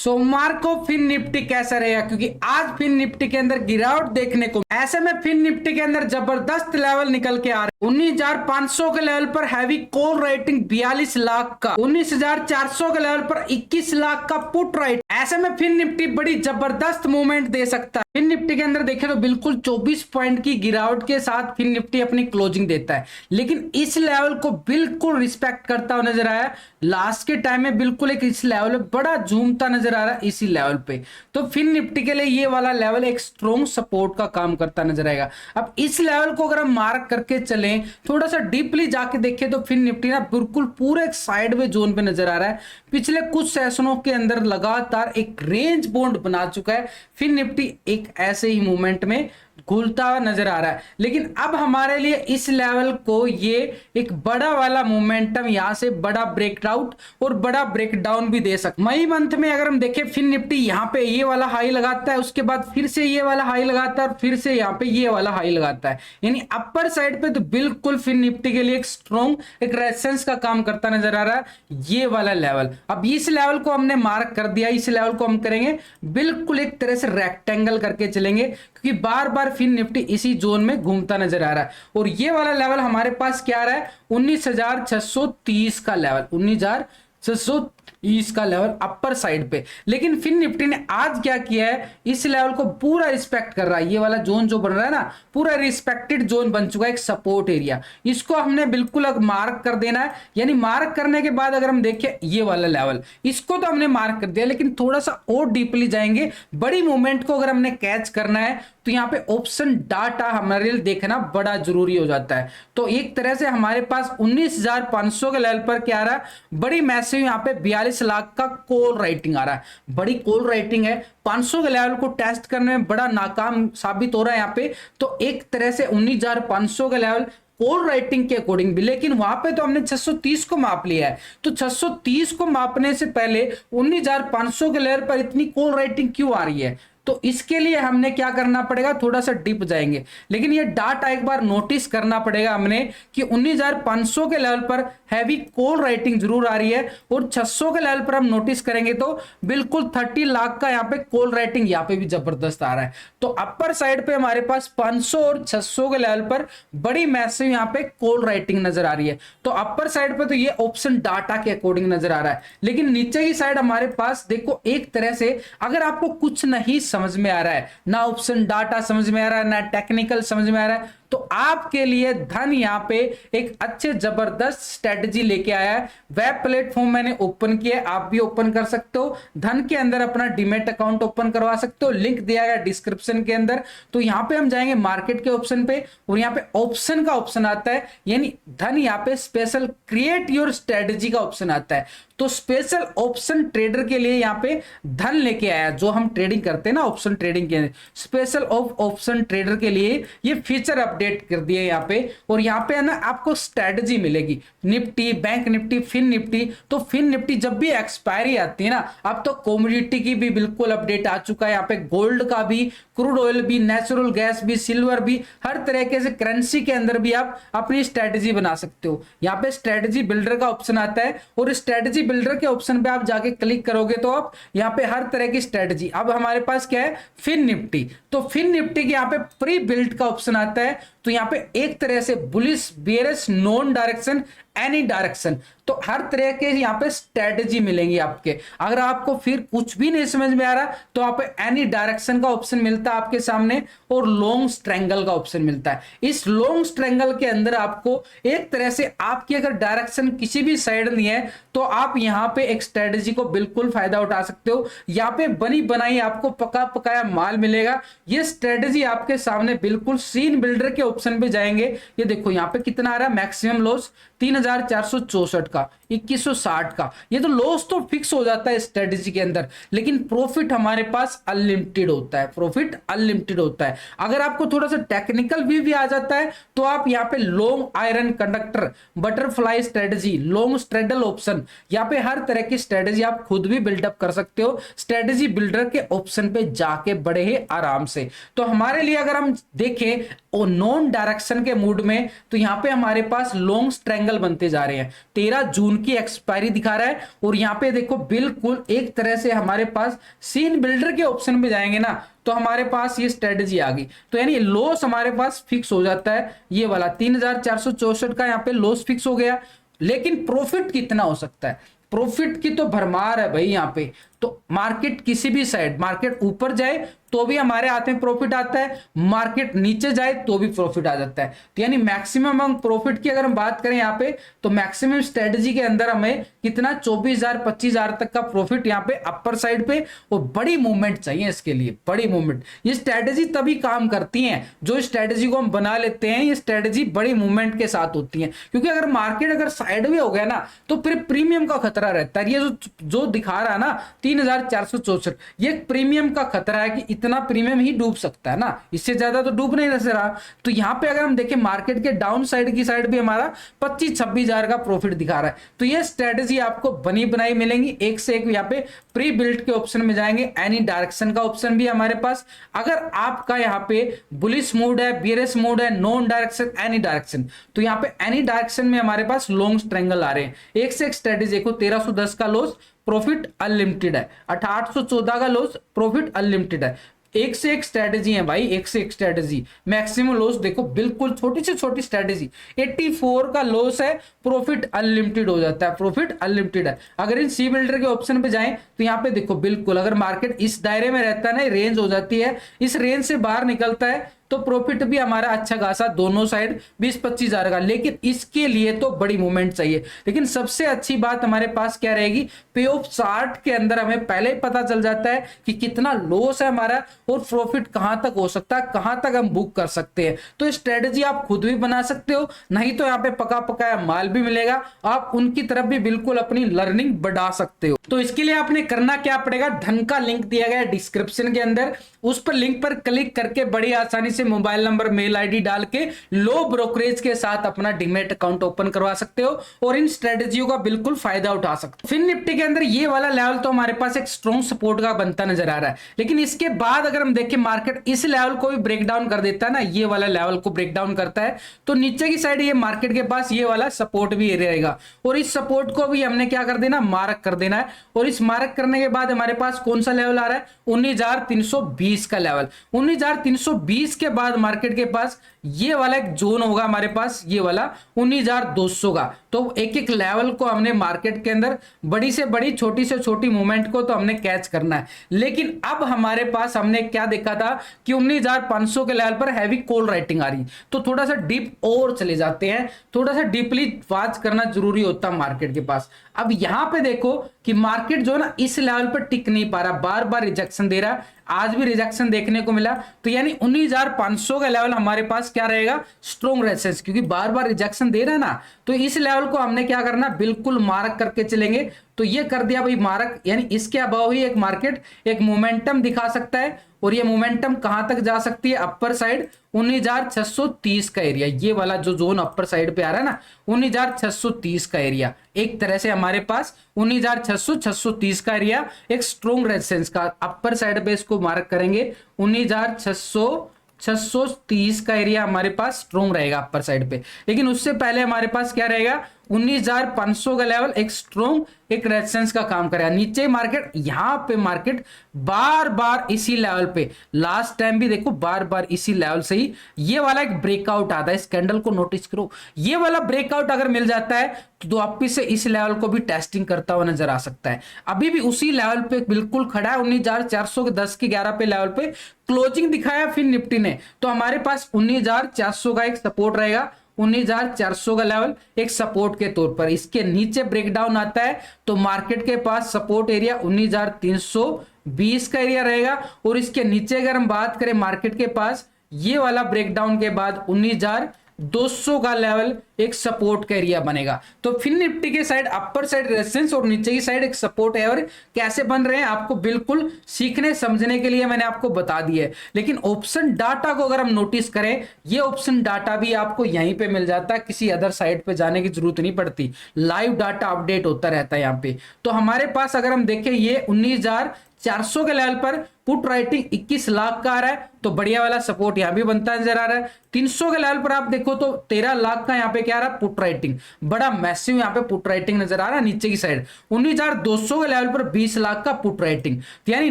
सोमवार को fin Nifty कैसा रहेगा, क्योंकि आज फिन निफ्टी के अंदर गिरावट देखने को, ऐसे में फिन निफ्टी के अंदर जबरदस्त लेवल निकल के आ रहे हैं। 19,500 के लेवल पर हैवी कॉल राइटिंग 42 लाख का, 19,400 के लेवल पर 21 लाख का पुट राइट। ऐसे में फिन निफ्टी बड़ी जबरदस्त मूवमेंट दे सकता है। फिन निफ्टी के अंदर देखें तो बिल्कुल 24 पॉइंट की गिरावट के साथ फिन निफ्टी अपनी क्लोजिंग देता है, लेकिन इस लेवल को बिल्कुल रिस्पेक्ट करता हुआ नजर आया। लास्ट के टाइम में बिल्कुल एक इस लेवल पे बड़ा झूमता नजर आ रहा है इसी लेवल पे। तो फिन निफ्टी के लिए ये वाला लेवल एक स्ट्रॉन्ग सपोर्ट का काम करता नजर आएगा। अब इस लेवल को अगर हम मार्क करके चलें, थोड़ा सा डीपली जाके देखें तो फिन निफ्टी ना बिल्कुल पूरे एक साइडवे जोन पे नजर आ रहा है। पिछले कुछ सेशनों के अंदर लगातार एक रेंज बाउंड बना चुका है। फिन निफ्टी एक ऐसे ही मूवमेंट में घुलता हुआ नजर आ रहा है, लेकिन अब हमारे लिए इस लेवल को ये एक बड़ा वाला मोमेंटम यहां से बड़ा ब्रेकआउट और बड़ा ब्रेकडाउन भी दे सकता है। मई मंथ में अगर हम देखें फिन निफ्टी यहां पे ये वाला हाई लगाता है, उसके बाद फिर से ये वाला हाई लगाता है और फिर से यहां पे ये वाला हाई लगाता है, यानी अपर साइड पे तो बिल्कुल फिन निफ्टी के लिए एक स्ट्रॉन्ग एक रेजिस्टेंस का काम करता नजर आ रहा है ये वाला लेवल। अब इस लेवल को हमने मार्क कर दिया, इस लेवल को हम करेंगे बिल्कुल एक तरह से रेक्टेंगल करके चलेंगे, क्योंकि बार बार फिन निफ्टी इसी जोन में घूमता नजर आ रहा है। और ये वाला लेवल हमारे पास क्या आ रहा है, 19,630 का लेवल, 19,630 का लेवल अपर साइड पे। लेकिन फिन निफ्टी ने आज क्या किया है, इस लेवल को पूरा रिस्पेक्ट कर रहा है। ये वाला जोन जो बन रहा है ना, पूरा रिस्पेक्टेड जोन बन चुका है, एक सपोर्ट एरिया। इसको हमने बिल्कुल अब मार्क कर देना है, यानी मार्क करने के बाद अगर हम देखें ये वाला लेवल, इसको तो हमने मार्क कर दिया, लेकिन थोड़ा सा और डीपली जाएंगे। बड़ी मूवमेंट को अगर हमने कैच करना है तो यहाँ पे ऑप्शन डाटा हमारे लिए देखना बड़ा जरूरी हो जाता है। तो एक तरह से हमारे पास 19,500 के लेवल पर क्या आ रहा है, बड़ी मैसिव यहाँ पे 42 लाख का कॉल राइटिंग आ रहा है। बड़ी कॉल राइटिंग है, 500 के लेवल को टेस्ट करने में बड़ा नाकाम साबित हो रहा है यहाँ पे। तो एक तरह से 19,500 का लेवल कॉल राइटिंग के अकॉर्डिंग भी, लेकिन वहां पे तो हमने 630 को माप लिया है। तो 630 को मापने से पहले 19,500 के लेवल पर इतनी कॉल राइटिंग क्यों आ रही है, तो इसके लिए हमने क्या करना पड़ेगा, थोड़ा सा डीप जाएंगे। लेकिन ये डाटा एक बार नोटिस करना पड़ेगा हमने कि 19,500 के लेवल पर हैवी कॉल राइटिंग जरूर आ रही है, और 600 के लेवल पर हम नोटिस करेंगे तो बिल्कुल 30 लाख का यहाँ पे कॉल राइटिंग यहाँ पे भी जबरदस्त आ रहा है। तो अपर साइड पे हमारे पास 500 और 600 के लेवल पर बड़ी मैसिव यहाँ पे कॉल राइटिंग नजर आ रही है। तो अपर साइड पे तो ये ऑप्शन डाटा के अकॉर्डिंग नजर आ रहा है, लेकिन नीचे की साइड हमारे पास देखो, एक तरह से अगर आपको कुछ नहीं समझ में आ रहा है, ना ऑप्शन डाटा समझ में आ रहा है, ना टेक्निकल समझ में आ रहा है, तो आपके लिए धन यहाँ पे एक अच्छे जबरदस्त स्ट्रेटजी लेके आया है। वेब प्लेटफॉर्म मैंने ओपन किया है, आप भी ओपन कर सकते हो। धन के अंदर अपना डीमेट अकाउंट ओपन करवा सकते हो, लिंक दिया गया डिस्क्रिप्शन के अंदर। तो यहाँ पे हम जाएंगे मार्केट के ऑप्शन पे, और यहाँ पे ऑप्शन का ऑप्शन आता है, यानी धन यहाँ पे स्पेशल क्रिएट योर स्ट्रेटजी का ऑप्शन आता है। तो स्पेशल ऑप्शन ट्रेडर के लिए यहाँ पे धन लेके आया, जो हम ट्रेडिंग करते हैं ना ऑप्शन ट्रेडिंग के, स्पेशल ऑप्शन ट्रेडर के लिए ये फीचर अपडेट कर दिए यहाँ पे। और यहाँ पे है ना आपको स्ट्रेटजी मिलेगी, Nifty, bank Nifty, fin Nifty. तो फिन निफ्टी जब भी एक्सपायरी आती है ना, अब तो कमोडिटी की भी बिल्कुल अपडेट आ चुका है, यहाँ पे गोल्ड का भी, क्रूड ऑयल भी, नेचुरल गैस भी, सिल्वर भी, हर तरीके से करेंसी के अंदर भी आप अपनी स्ट्रेटजी बना सकते हो। यहाँ पे स्ट्रेटजी बिल्डर का ऑप्शन आता है, और स्ट्रेटजी बिल्डर के ऑप्शन पे आप जाके क्लिक करोगे तो आप यहाँ पे हर तरह की स्ट्रेटजी। अब हमारे पास क्या है, फिन निफ्टी। तो फिन निफ्टी के यहाँ पे प्री बिल्ड का ऑप्शन आता है। तो यहाँ पे एक तरह से bullish, bearish, non direction, any direction, तो हर तरह के यहाँ पे स्ट्रेटजी मिलेंगी आपके। अगर आपको फिर कुछ भी नहीं समझ में आ रहा, तो आप एनी डायरेक्शन का ऑप्शन मिलता है आपके सामने, और लॉन्ग स्ट्रेंगल का ऑप्शन मिलता है। इस लॉन्ग स्ट्रेंगल के अंदर आपको एक तरह से आपकी अगर डायरेक्शन किसी भी साइड नहीं है, तो आप यहाँ पे एक स्ट्रेटजी को बिल्कुल फायदा उठा सकते हो। यहाँ पे बनी बनाई आपको पका पकाया माल मिलेगा। ये स्ट्रेटजी आपके सामने बिल्कुल सीन बिल्डर के ऑप्शन पे जाएंगे, ये देखो यहाँ पे कितना आ रहा है, मैक्सिमम लॉस 3,464 का, 2160 का। ये तो लॉस तो फिक्स हो जाता है स्ट्रेटजी के अंदर, लेकिन प्रॉफिट हमारे पास अनलिमिटेड होता है, प्रॉफिट अनलिमिटेड होता है। अगर आपको थोड़ा सा टेक्निकल व्यू भी आ जाता है, तो आप यहाँ पे long iron conductor, butterfly strategy, long straddle option, यहाँ पे हर तरह की स्ट्रेटजी आप खुद भी बिल्डअप कर सकते हो स्ट्रेटजी बिल्डर के ऑप्शन पे जाके बड़े ही आराम से। तो हमारे लिए अगर हम देखें और नॉन डायरेक्शन के मूड में, तो यहाँ पे हमारे पास लॉन्ग ट्रायंगल बनते जा रहे हैं। 13 जून की एक्सपायरी दिखा रहा है और यहाँ पे देखो बिल्कुल एक तरह से हमारे पास सीन बिल्डर के ऑप्शन में जाएंगे ना, तो हमारे पास ये स्ट्रेटजी आ गई। तो यानी लॉस हमारे पास फिक्स हो जाता है, ये वाला 3464 का यहाँ पे लॉस फिक्स हो गया। लेकिन प्रॉफिट कितना हो सकता है, प्रॉफिट की तो भरमार है भाई यहाँ पे। तो मार्केट किसी भी साइड, मार्केट ऊपर जाए तो भी हमारे हाथ में प्रॉफिट आता है, मार्केट नीचे जाए तो भी प्रॉफिट आ जाता है। तो यानी मैक्सिमम हम प्रॉफिट की अगर हम बात करें यहाँ पे, तो मैक्सिमम स्ट्रेटजी के अंदर हमें कितना 24,000 25,000 तक का प्रॉफिट यहाँ पे अपर साइड पे, और बड़ी मूवमेंट चाहिए इसके लिए, बड़ी मूवमेंट। ये स्ट्रेटजी तभी काम करती है, जो स्ट्रेटजी को हम बना लेते हैं ये स्ट्रेटजी बड़ी मूवमेंट के साथ होती है। क्योंकि अगर मार्केट अगर साइड में हो गया ना, तो फिर प्रीमियम का खतरा रहता है। ये जो दिखा रहा है ना 3464, ये प्रीमियम का खतरा है कि इतना प्रीमियम ही डूब सकता है ना, इससे ज्यादा तो डूब नहीं नजर रहा। तो यहाँ पे अगर हम देखें मार्केट के डाउन साइड की साइड भी हमारा 25-26,000 का प्रॉफिट दिखा रहा है। तो ये स्ट्रेटजी आपको बनी बनाई मिलेंगी, एक से एक। यहाँ पे प्री बिल्ट के ऑप्शन में जाएंगे, एनी डायरेक्शन का ऑप्शन भी हमारे पास। अगर आपका यहाँ पे बुलिश मूड है, बियरिश मूड है, नॉन डायरेक्शन, एनी डायरेक्शन, तो यहाँ पे एनी डायरेक्शन में हमारे पास लॉन्ग ट्रायंगल आ रहे हैं। एक से एक स्ट्रेटजी देखो, 1310 का लॉस, प्रॉफिट अनलिमिटेड है, 6814 का लॉस, प्रॉफिट अनलिमिटेड है। एक से एक स्ट्रेटजी है भाई, एक से एक स्ट्रेटजी। मैक्सिमम लॉस देखो, बिल्कुल छोटी से छोटी स्ट्रेटजी, 84 का लॉस है, प्रॉफिट अनलिमिटेड हो जाता है, प्रॉफिट अनलिमिटेड है। अगर इन सी बिल्डर के ऑप्शन पे जाएं तो यहाँ पे देखो बिल्कुल अगर मार्केट इस दायरे में रहता है ना, रेंज हो जाती है, इस रेंज से बाहर निकलता है तो प्रॉफिट भी हमारा अच्छा खासा दोनों साइड 20-25,000 का। लेकिन इसके लिए तो बड़ी मूवमेंट चाहिए। लेकिन सबसे अच्छी बात हमारे पास क्या रहेगी, पे ऑफ चार्ट के अंदर हमें पहले ही पता चल जाता है कि कितना लॉस है हमारा और प्रॉफिट कहां तक हो सकता है, कहां तक हम बुक कर सकते हैं। तो स्ट्रेटजी आप खुद भी बना सकते हो, नहीं तो यहाँ पे पका पकाया माल भी मिलेगा, आप उनकी तरफ भी बिल्कुल अपनी लर्निंग बढ़ा सकते हो। तो इसके लिए आपने करना क्या पड़ेगा, धन का लिंक दिया गया है डिस्क्रिप्शन के अंदर, उस पर लिंक पर क्लिक करके बड़ी आसानी से मोबाइल नंबर, मेल आईडी डाल के लो ब्रोकरेज के साथ अपना डीमैट अकाउंट ओपन करवा सकते हो और इन स्ट्रेटजियों का बिल्कुल फायदा उठा सकते हो। फिन निफ्टी के अंदर ये वाला लेवल तो हमारे पास एक स्ट्रॉन्ग सपोर्ट का बनता नजर आ रहा है। लेकिन इसके बाद अगर हम देखें मार्केट इस लेवल को भी ब्रेक डाउन कर देता है ना, ये वाला लेवल को ब्रेक डाउन करता है, तो नीचे की साइड ये मार्केट के पास ये वाला सपोर्ट भी रहेगा और इस सपोर्ट को भी हमने क्या कर देना, मार्क कर देना है। और इस मार्क करने के बाद हमारे पास कौन सा लेवल आ रहा है, 19,320 का लेवल। 19,320 के बाद मार्केट के पास ये वाला एक जोन होगा हमारे पास, ये वाला 19,200 का। तो एक एक लेवल को हमने मार्केट के अंदर बड़ी से बड़ी, छोटी से छोटी मूवमेंट को तो हमने कैच करना है। लेकिन अब हमारे पास हमने क्या देखा था कि 19,500 के लेवल पर हैवी कॉल राइटिंग आ रही, तो थोड़ा सा डीप और चले जाते हैं, थोड़ा सा डीपली वॉच करना जरूरी होता है मार्केट के पास। अब यहां पे देखो कि मार्केट जो है ना इस लेवल पर टिक नहीं पा रहा, बार बार रिजेक्शन दे रहा है, आज भी रिजेक्शन देखने को मिला। तो यानी 19,500 का लेवल हमारे पास क्या रहेगा, स्ट्रॉन्ग रेजिस्टेंस, क्योंकि बार बार रिजेक्शन दे रहा है ना, तो इस लेवल को हमने क्या करना, बिल्कुल मार्क करके चलेंगे। तो ये कर दिया भाई मार्क, यानी इसके अबाव ही एक मार्केट एक मोमेंटम दिखा सकता है। और ये मोमेंटम कहां तक जा सकती है, अपर साइड 19,630 का एरिया, ये वाला जो जोन अपर साइड पे आ रहा है ना 19,630 का एरिया, एक तरह से हमारे पास 19,630 का एरिया एक स्ट्रॉन्ग रेजिस्टेंस का अपर साइड पे इसको मार्क करेंगे। 19,630 का एरिया हमारे पास स्ट्रॉन्ग रहेगा अपर साइड पे। लेकिन उससे पहले हमारे पास क्या रहेगा, 19,500 का लेवल एक स्ट्रॉन्ग एक रेजिस्टेंस का काम करेगा। नीचे मार्केट, यहां पे मार्केट बार बार इसी लेवल पे, लास्ट टाइम भी देखो बार बार इसी लेवल से ही ये वाला एक ब्रेकआउट आता है। इस कैंडल को नोटिस करो, ये वाला ब्रेकआउट अगर मिल जाता है तो वापिस से इस लेवल को भी टेस्टिंग करता हुआ नजर आ सकता है। अभी भी उसी लेवल पे बिल्कुल खड़ा है, 19,400 के 10 के 11 पे लेवल पे क्लोजिंग दिखाया फिर निफ्टी ने, तो हमारे पास 19,400 का एक सपोर्ट रहेगा, 19,400 का लेवल एक सपोर्ट के तौर पर। इसके नीचे ब्रेकडाउन आता है तो मार्केट के पास सपोर्ट एरिया 19,320 का एरिया रहेगा। और इसके नीचे अगर हम बात करें मार्केट के पास ये वाला ब्रेकडाउन के बाद 19,200 का लेवल एक सपोर्ट का एरिया बनेगा। तो फिन निफ्टी के साइड अपर साइड रेजिस्टेंस और नीचे की साइड एक सपोर्ट है, और कैसे बन रहे हैं आपको बिल्कुल सीखने समझने के लिए मैंने आपको बता दिया है। लेकिन ऑप्शन डाटा को अगर हम नोटिस करें, ये ऑप्शन डाटा भी आपको यहीं पे मिल जाता है, किसी अदर साइट पे जाने की जरूरत नहीं पड़ती, लाइव डाटा अपडेट होता रहता है यहाँ पे। तो हमारे पास अगर हम देखें ये 19,400 के लेवल पर पुट राइटिंग 21 लाख का आ रहा है, तो बढ़िया वाला सपोर्ट यहां भी बनता नजर आ रहा है। 300 के लेवल पर आप देखो तो 13 लाख का यहां पे क्या आ रहा है, पुट राइटिंग, बड़ा मैसिव यहां पे पुट राइटिंग नजर आ रहा है। नीचे की साइड 19,200 के लेवल पर 20 लाख का पुट राइटिंग, यानी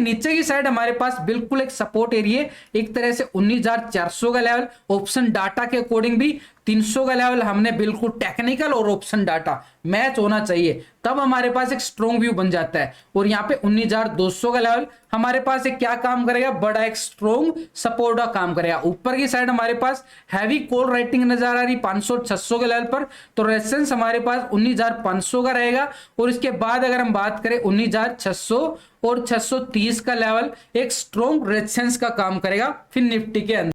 नीचे की साइड हमारे पास बिल्कुल एक सपोर्ट एरिया, एक तरह से 19,400 का लेवल ऑप्शन डाटा के अकॉर्डिंग भी 300 का लेवल हमने बिल्कुल टेक्निकल और ऑप्शन डाटा मैच होना चाहिए, तब हमारे पास एक स्ट्रॉन्ग व्यू बन जाता है। और यहाँ पे 19,200 का लेवल हमारे पास एक क्या काम करेगा, बड़ा एक स्ट्रॉन्ग सपोर्ट का काम करेगा। ऊपर की साइड हमारे पास हैवी कॉल राइटिंग नजर आ रही 500-600 के लेवल पर, तो रेजिस्टेंस हमारे पास 19,500 का रहेगा। और इसके बाद अगर हम बात करें 19,600 और 630 का लेवल एक स्ट्रॉन्ग रेजिस्टेंस का काम करेगा फिन निफ्टी के अंदर।